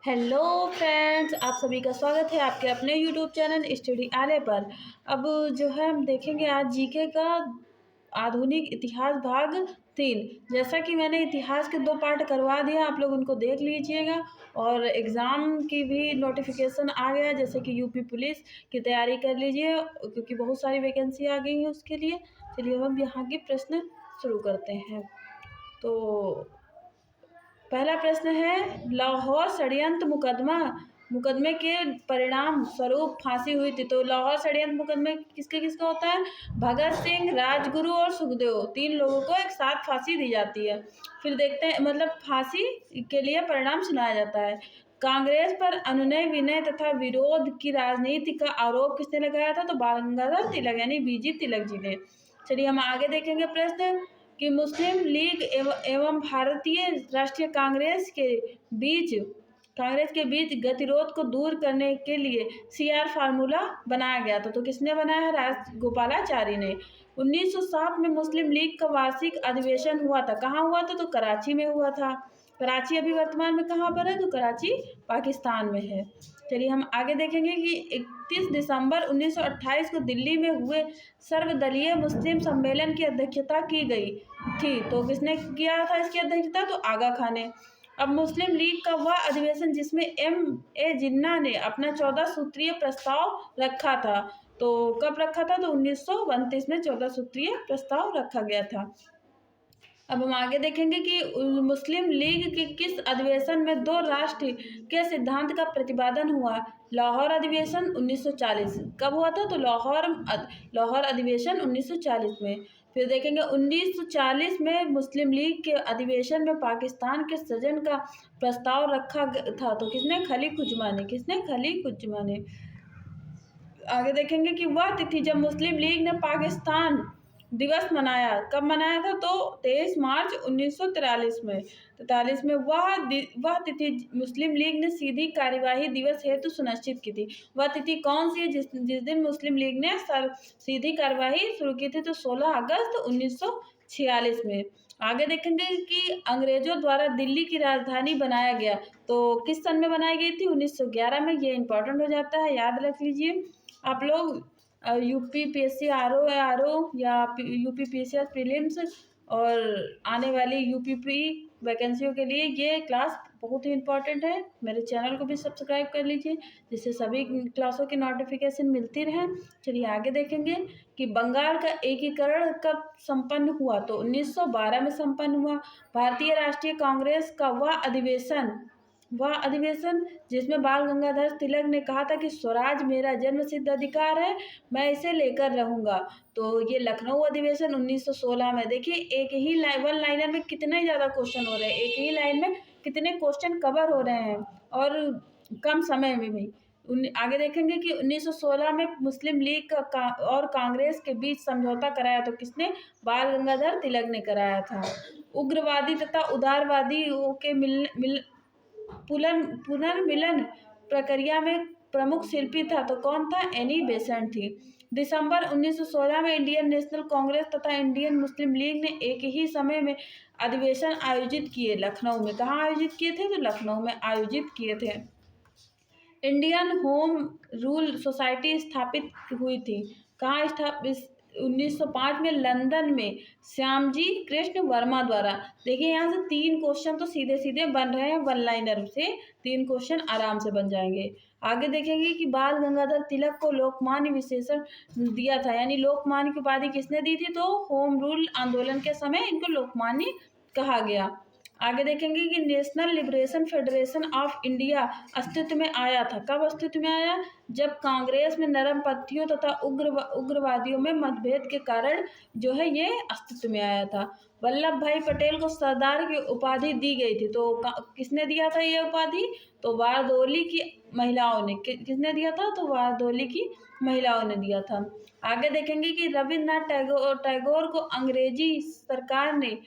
Hello friends, आप सभी का स्वागत है आपके अपने यूट्यूब चैनल स्टडी आले पर। अब जो है हम देखेंगे आज जीके का आधुनिक इतिहास भाग 3। जैसा कि मैंने इतिहास के 2 पार्ट करवा दिया, आप लोग उनको देख लीजिएगा। और एग्ज़ाम की भी नोटिफिकेशन आ गया, जैसे कि यूपी पुलिस की तैयारी कर लीजिए क्योंकि बहुत सारी वैकेंसी आ गई है उसके लिए। चलिए अब हम यहाँ के प्रश्न शुरू करते हैं। तो पहला प्रश्न है, लाहौर षड्यंत्र मुकदमे के परिणाम स्वरूप फांसी हुई थी। तो लाहौर षड्यंत्र मुकदमे किसके किसका होता है? भगत सिंह, राजगुरु और सुखदेव, 3 लोगों को एक साथ फांसी दी जाती है। फिर देखते हैं, मतलब फांसी के लिए परिणाम सुनाया जाता है। कांग्रेस पर अनुनय विनय तथा विरोध की राजनीति का आरोप किसने लगाया था? तो बाल गंगाधर तिलक यानी बीजी तिलक जी ने। चलिए हम आगे देखेंगे प्रश्न कि मुस्लिम लीग एवं भारतीय राष्ट्रीय कांग्रेस के बीच गतिरोध को दूर करने के लिए सीआर फार्मूला बनाया गया था। तो किसने बनाया है? राजगोपालाचारी ने। 1907 में मुस्लिम लीग का वार्षिक अधिवेशन हुआ था। कहाँ हुआ था? तो कराची में हुआ था। कराची अभी वर्तमान में कहाँ पर है? तो कराची पाकिस्तान में है। चलिए हम आगे देखेंगे कि 31 दिसंबर 1928 को दिल्ली में हुए सर्वदलीय मुस्लिम सम्मेलन की अध्यक्षता की गई थी। तो किसने किया था इसकी अध्यक्षता? तो आगा खान ने। अब मुस्लिम लीग का वह अधिवेशन जिसमें M.A. जिन्ना ने अपना 14 सूत्रीय प्रस्ताव रखा था। तो कब रखा था? तो 1932 में 14 सूत्रीय प्रस्ताव रखा गया था। अब हम आगे देखेंगे कि मुस्लिम लीग के किस अधिवेशन में 2 राष्ट्र के सिद्धांत का प्रतिपादन हुआ? लाहौर अधिवेशन 1940। कब हुआ था? तो लाहौर अधिवेशन 1940 में। फिर देखेंगे 1940 में मुस्लिम लीग के अधिवेशन में पाकिस्तान के सृजन का प्रस्ताव रखा था। तो किसने? खलीक उज्जमा ने। आगे देखेंगे कि वह तिथि जब मुस्लिम लीग ने पाकिस्तान दिवस मनाया, कब मनाया था? तो 23 मार्च 1943 में। 43 में वह तिथि मुस्लिम लीग ने सीधी कार्यवाही दिवस हेतु सुनिश्चित की थी। वह तिथि कौन सी है जिस दिन मुस्लिम लीग ने सीधी कार्यवाही शुरू की थी? तो 16 अगस्त 1946 में। आगे देखेंगे कि अंग्रेजों द्वारा दिल्ली की राजधानी बनाया गया, तो किस सन में बनाई गई थी? 1911 में। ये इंपॉर्टेंट हो जाता है, याद रख लीजिए आप लोग। यूपी पीएससी आरओ या यूपी पीसीएस प्रीलिम्स और आने वाली यूपीपी वैकेंसियों के लिए ये क्लास बहुत ही इम्पोर्टेंट है। मेरे चैनल को भी सब्सक्राइब कर लीजिए जिससे सभी क्लासों की नोटिफिकेशन मिलती रहे। चलिए आगे देखेंगे कि बंगाल का एकीकरण कब संपन्न हुआ? तो 1912 में संपन्न हुआ। भारतीय राष्ट्रीय कांग्रेस का वह अधिवेशन जिसमें बाल गंगाधर तिलक ने कहा था कि स्वराज मेरा जन्म सिद्ध अधिकार है, मैं इसे लेकर रहूंगा। तो ये लखनऊ अधिवेशन 1916 में। देखिए एक ही वन लाइनर में कितने ज़्यादा क्वेश्चन हो रहे हैं, एक ही लाइन में कितने क्वेश्चन कवर हो रहे हैं और कम समय में भी। आगे देखेंगे कि 1916 में मुस्लिम लीग और कांग्रेस के बीच समझौता कराया। तो किसने? बाल गंगाधर तिलक ने कराया था। उग्रवादी तथा उदारवादियों के पुनर्मिलन प्रक्रिया में प्रमुख शिल्पी था। तो कौन था? एनी बेसेंट थी। दिसंबर 1916 में इंडियन नेशनल कांग्रेस तथा इंडियन मुस्लिम लीग ने एक ही समय में अधिवेशन आयोजित किए लखनऊ में। कहाँ आयोजित किए थे? तो लखनऊ में आयोजित किए थे। इंडियन होम रूल सोसाइटी स्थापित हुई थी। कहाँ स्थापित? 1905 में लंदन में श्यामजी कृष्ण वर्मा द्वारा। देखिए यहाँ से 3 क्वेश्चन तो सीधे सीधे बन रहे हैं, वन लाइनर से 3 क्वेश्चन आराम से बन जाएंगे। आगे देखेंगे कि बाल गंगाधर तिलक को लोकमान्य विशेषण दिया था, यानी लोकमान्य की उपाधि किसने दी थी? तो होम रूल आंदोलन के समय इनको लोकमान्य कहा गया। आगे देखेंगे कि national liberation federation of India अस्तित्व में आया था। कब अस्तित्व में आया? जब कांग्रेस में नरमपंथियों तथा उग्रवादियों में मतभेद के कारण जो है ये अस्तित्व में आया था। वल्लभ भाई पटेल को सरदार की उपाधि दी गई थी। तो किसने दिया था ये उपाधि? तो वारदोली की महिलाओं ने। किसने दिया था? तो वारदोली की महिलाओं ने दिया था। आगे देखेंगे कि रविन्द्रनाथ टैगोर को अंग्रेजी सरकार ने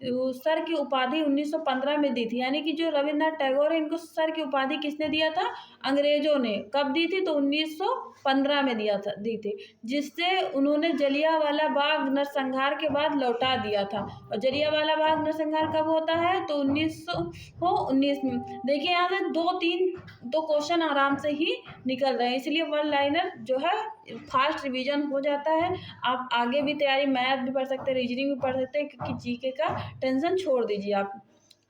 सर की उपाधि 1915 में दी थी। यानी कि जो रविन्द्रनाथ टैगोर है, इनको सर की उपाधि किसने दिया था? अंग्रेजों ने। कब दी थी? तो 1915 में दी थी, जिससे उन्होंने जलियांवाला बाग नरसंहार के बाद लौटा दिया था। और जलियांवाला बाग नरसंहार कब होता है? तो 1919 में। देखिए यहाँ से दो क्वेश्चन आराम से ही निकल रहे हैं, इसलिए वन लाइनर जो है फास्ट रिवीजन हो जाता है। आप आगे भी तैयारी, मैथ भी पढ़ सकते हैं, रीजनिंग भी पढ़ सकते हैं, क्योंकि जीके का टेंशन छोड़ दीजिए आप।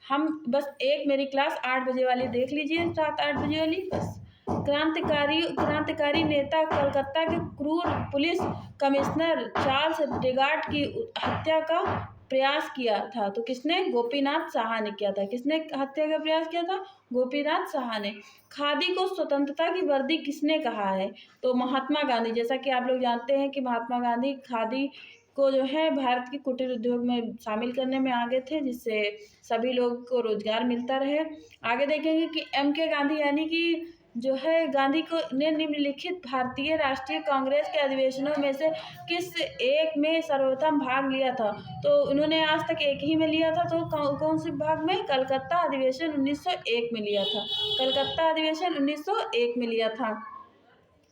हम बस एक मेरी क्लास 8 बजे वाली देख लीजिए, रात 8 बजे वाली बस। क्रांतिकारी नेता कलकत्ता के क्रूर पुलिस कमिश्नर चार्ल्स डेगार्ड की हत्या का प्रयास किया था। तो किसने? गोपीनाथ साहा ने किया था। किसने हत्या का प्रयास किया था? गोपीनाथ साहा ने। खादी को स्वतंत्रता की वर्दी किसने कहा है? तो महात्मा गांधी। जैसा कि आप लोग जानते हैं कि महात्मा गांधी खादी को जो है भारत के कुटीर उद्योग में शामिल करने में आगे थे, जिससे सभी लोगों को रोजगार मिलता रहे। आगे देखेंगे कि एम.के. गांधी, यानी कि जो है गांधी को ने निम्नलिखित भारतीय राष्ट्रीय कांग्रेस के अधिवेशनों में से किस एक में सर्वप्रथम भाग लिया था? तो उन्होंने आज तक एक ही में लिया था। तो कौन से भाग में? कलकत्ता अधिवेशन 1901 में लिया था। कलकत्ता अधिवेशन 1901 में लिया था।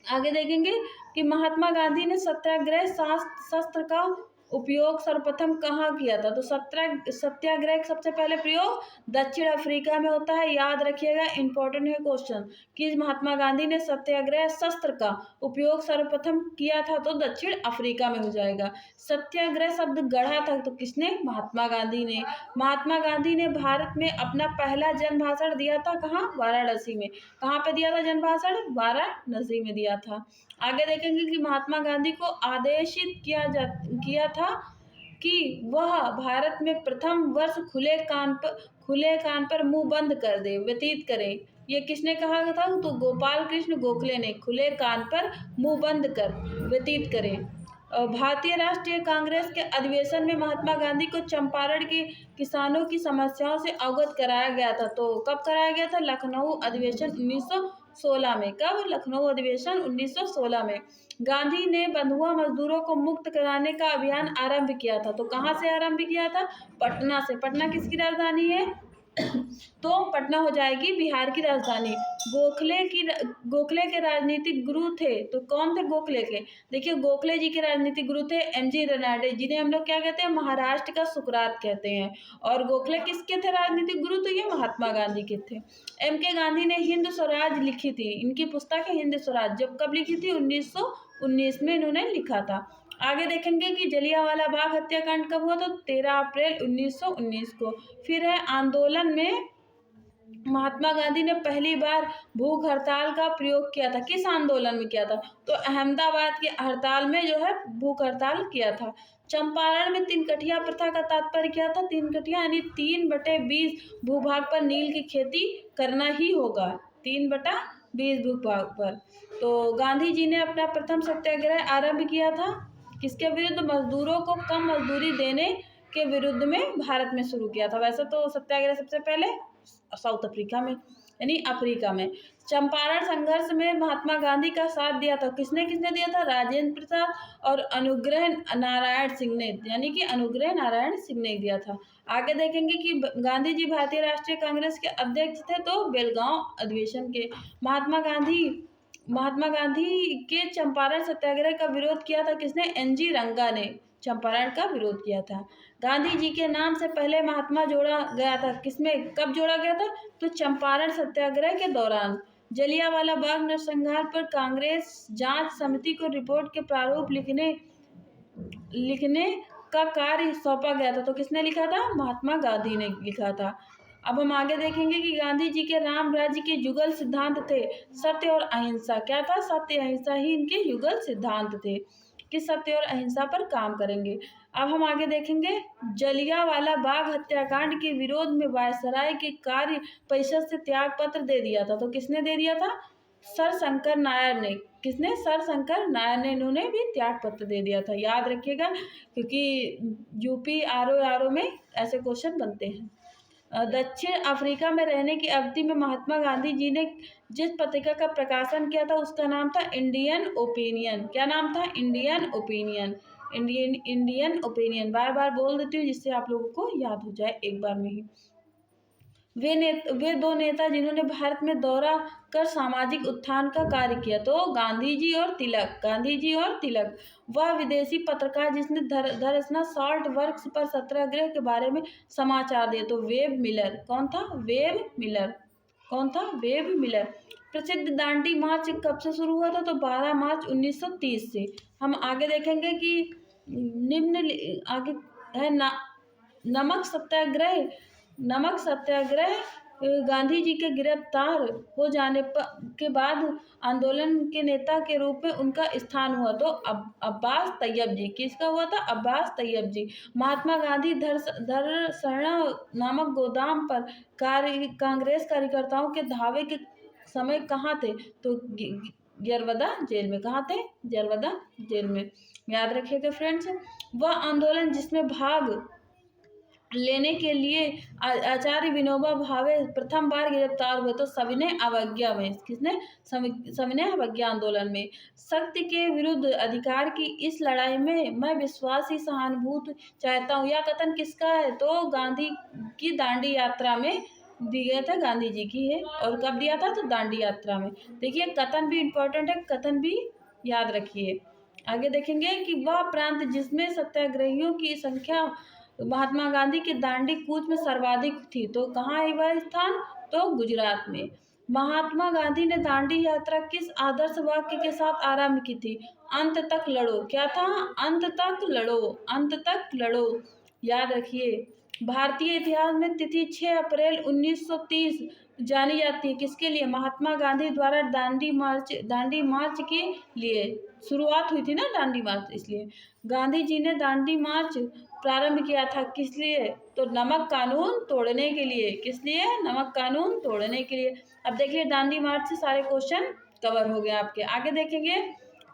आगे देखेंगे कि महात्मा गांधी ने सत्याग्रह शस्त्र का उपयोग सर्वप्रथम कहाँ किया था? तो सत्याग्रह सबसे पहले प्रयोग दक्षिण अफ्रीका में होता है। याद रखिएगा, इंपॉर्टेंट है क्वेश्चन, कि महात्मा गांधी ने सत्याग्रह शस्त्र का उपयोग सर्वप्रथम किया था, तो दक्षिण अफ्रीका में हो जाएगा। सत्याग्रह शब्द गढ़ा था तो किसने? महात्मा गांधी ने। महात्मा गांधी ने भारत में अपना पहला जन भाषण दिया था कहाँ? वाराणसी में। कहाँ पे दिया था जन भाषण? वाराणसी में दिया था। आगे देखेंगे कि महात्मा गांधी को आदेशित किया था कि वह भारत में प्रथम वर्ष खुले कान पर मुंह बंद कर दे व्यतीत करे। ये किसने कहा था? तो गोपाल कृष्ण गोखले ने। खुले कान पर मुंह बंद कर व्यतीत करे। भारतीय राष्ट्रीय कांग्रेस के अधिवेशन में महात्मा गांधी को चंपारण के किसानों की समस्याओं से अवगत कराया गया था। तो कब कराया गया था? लखनऊ अधिवेशन 1916 में। कब? लखनऊ अधिवेशन 1916 में। गांधी ने बंधुआ मजदूरों को मुक्त कराने का अभियान आरंभ किया था। तो कहाँ से आरंभ किया था? पटना से। पटना किसकी राजधानी है? तो पटना हो जाएगी बिहार की राजधानी। गोखले के राजनीतिक गुरु थे। तो कौन थे गोखले के? देखिए, गोखले जी के राजनीतिक गुरु थे एम.जी. रनाडे, जिन्हें हम लोग क्या कहते हैं? महाराष्ट्र का सुकरात कहते हैं। और गोखले किसके थे राजनीतिक गुरु? तो ये महात्मा गांधी के थे। एम.के. गांधी ने हिंद स्वराज लिखी थी। इनकी पुस्तक है हिंद स्वराज। जब कब लिखी थी? 1919 में इन्होंने लिखा था। आगे देखेंगे कि जलियांवाला बाग हत्याकांड कब हुआ? तो 13 अप्रैल 1919 को। फिर है आंदोलन में महात्मा गांधी ने पहली बार भूख हड़ताल का प्रयोग किया था। किस आंदोलन में किया था? तो अहमदाबाद की हड़ताल में जो है भूख हड़ताल किया था। चंपारण में 3 कठिया प्रथा का तात्पर्य क्या था? 3 कठिया यानी 3/20 भूभाग पर नील की खेती करना ही होगा। 3/20 भूभाग पर। तो गांधी जी ने अपना प्रथम सत्याग्रह आरंभ किया था किसके विरुद्ध? मजदूरों को कम मजदूरी देने के विरुद्ध में भारत में शुरू किया था। वैसे तो सत्याग्रह सबसे पहले साउथ अफ्रीका में, यानी अफ्रीका में। चंपारण संघर्ष में महात्मा गांधी का साथ दिया था। किसने दिया था? राजेंद्र प्रसाद और अनुग्रह नारायण सिंह ने, यानी कि अनुग्रह नारायण सिंह ने दिया था। आगे देखेंगे कि गांधी जी भारतीय राष्ट्रीय कांग्रेस के अध्यक्ष थे, तो बेलगांव अधिवेशन के। महात्मा गांधी के चंपारण सत्याग्रह का विरोध किया था किसने? एन.जी. रंगा ने चंपारण का विरोध किया था। गांधी जी के नाम से पहले महात्मा जोड़ा गया था। किसमें? कब जोड़ा गया था? तो चंपारण सत्याग्रह के दौरान। जलियांवाला बाग नरसंहार पर कांग्रेस जांच समिति को रिपोर्ट के प्रारूप लिखने का कार्य सौंपा गया था। तो किसने लिखा था? महात्मा गांधी ने लिखा था। अब हम आगे देखेंगे कि गांधी जी के राम राज्य के युगल सिद्धांत थे सत्य और अहिंसा। क्या था? सत्य अहिंसा ही इनके युगल सिद्धांत थे कि सत्य और अहिंसा पर काम करेंगे। अब हम आगे देखेंगे जलियांवाला बाग हत्याकांड के विरोध में वायसराय के कार्य परिषद से त्याग पत्र दे दिया था। तो किसने दे दिया था? सर शंकर नायर ने। किसने? सर शंकर नायर ने। इन्होंने भी त्याग पत्र दे दिया था। याद रखिएगा, क्योंकि यूपी आरओ में ऐसे क्वेश्चन बनते हैं। दक्षिण अफ्रीका में रहने की अवधि में महात्मा गांधी जी ने जिस पत्रिका का प्रकाशन किया था उसका नाम था इंडियन ओपिनियन। क्या नाम था? Indian opinion. इंडियन ओपिनियन, बार बार बोल देती हूँ जिससे आप लोगों को याद हो जाए एक बार में ही। वे दो नेता जिन्होंने भारत में दौरा कर सामाजिक उत्थान का कार्य किया, तो गांधी जी और तिलक, गांधी जी और तिलक। वह विदेशी पत्रकार जिसने दरअसल सॉल्ट वर्क्स पर सत्याग्रह के बारे में समाचार दिए, तो वेब मिलर। कौन था? Web Miller. कौन था? Web Miller. प्रसिद्ध दांडी मार्च कब से शुरू हुआ था? तो 12 मार्च 1930 से। हम आगे देखेंगे कि आगे है नमक सत्याग्रह। नमक सत्याग्रह गांधी जी के गिरफ्तार हो जाने के बाद आंदोलन के नेता के रूप में उनका स्थान हुआ, तो अब्बास तैयब जी। किसका हुआ था? अब्बास तैयब जी। महात्मा गांधी धरसरणा नामक गोदाम पर कांग्रेस कार्यकर्ताओं के धावे के समय कहाँ थे? तो यरवदा जेल में। कहाँ थे? यरवदा जेल में। याद रखिएगा फ्रेंड्स। वह आंदोलन जिसमें भाग लेने के लिए आचार्य विनोबा भावे प्रथम बार गिरफ्तार हुए, तो सविनय अवज्ञा में। किसने? सविनय अवज्ञा आंदोलन में। शक्ति के विरुद्ध अधिकार की इस लड़ाई में मैं विश्वासी सहानुभूति चाहता हूँ। यह कथन किसका है? तो गांधी की दांडी यात्रा में दी गया था, गांधी जी की है। और कब दिया था? तो दांडी यात्रा में। देखिए कथन भी इम्पोर्टेंट है, कथन भी याद रखिए। आगे देखेंगे कि वह प्रांत जिसमें सत्याग्रहियों की संख्या महात्मा गांधी के दांडी कूच में सर्वाधिक थी, तो कहाँ है वह स्थान? तो गुजरात में। महात्मा गांधी ने दांडी यात्रा किस आदर्श वाक्य के साथ आरंभ की थी? अंत तक लड़ो। क्या था? अंत तक लड़ो। अंत तक लड़ो। याद रखिए। भारतीय इतिहास में तिथि 6 अप्रैल 1930 जानी जाती है। किसके लिए? महात्मा गांधी द्वारा दांडी मार्च के लिए शुरुआत हुई थी ना दांडी मार्च, इसलिए गांधी जी ने दांडी मार्च प्रारंभ किया था। किस लिए? तो नमक कानून तोड़ने के लिए। किस लिए? नमक कानून तोड़ने के लिए। अब देखिए दांडी मार्च से सारे क्वेश्चन कवर हो गए आपके। आगे देखेंगे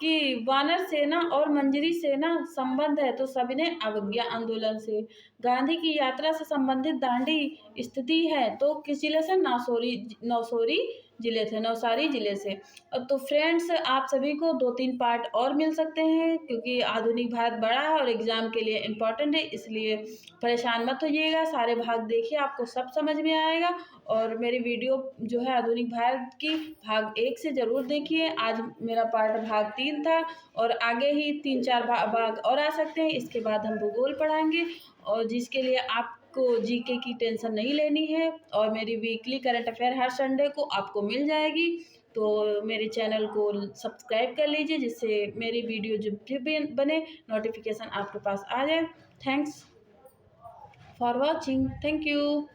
कि वानर सेना और मंजरी सेना संबंध है, तो सविनय अवज्ञा आंदोलन से। गांधी की यात्रा से संबंधित दांडी स्थिति है, तो किस जिले से? नवसारी जिले से। तो फ्रेंड्स आप सभी को 2-3 पार्ट और मिल सकते हैं, क्योंकि आधुनिक भारत बड़ा है और एग्जाम के लिए इम्पोर्टेंट है, इसलिए परेशान मत होइएगा। सारे भाग देखिए, आपको सब समझ में आएगा। और मेरी वीडियो जो है आधुनिक भारत की भाग 1 से ज़रूर देखिए। आज मेरा पार्ट भाग 3 था, और आगे ही 3-4 भाग और आ सकते हैं। इसके बाद हम भूगोल पढ़ाएंगे, और जिसके लिए आपको जीके की टेंशन नहीं लेनी है। और मेरी वीकली करंट अफेयर हर संडे को आपको मिल जाएगी। तो मेरे चैनल को सब्सक्राइब कर लीजिए, जिससे मेरी वीडियो जब भी बने नोटिफिकेशन आपके पास आ जाए। Thanks for watching. Thank you.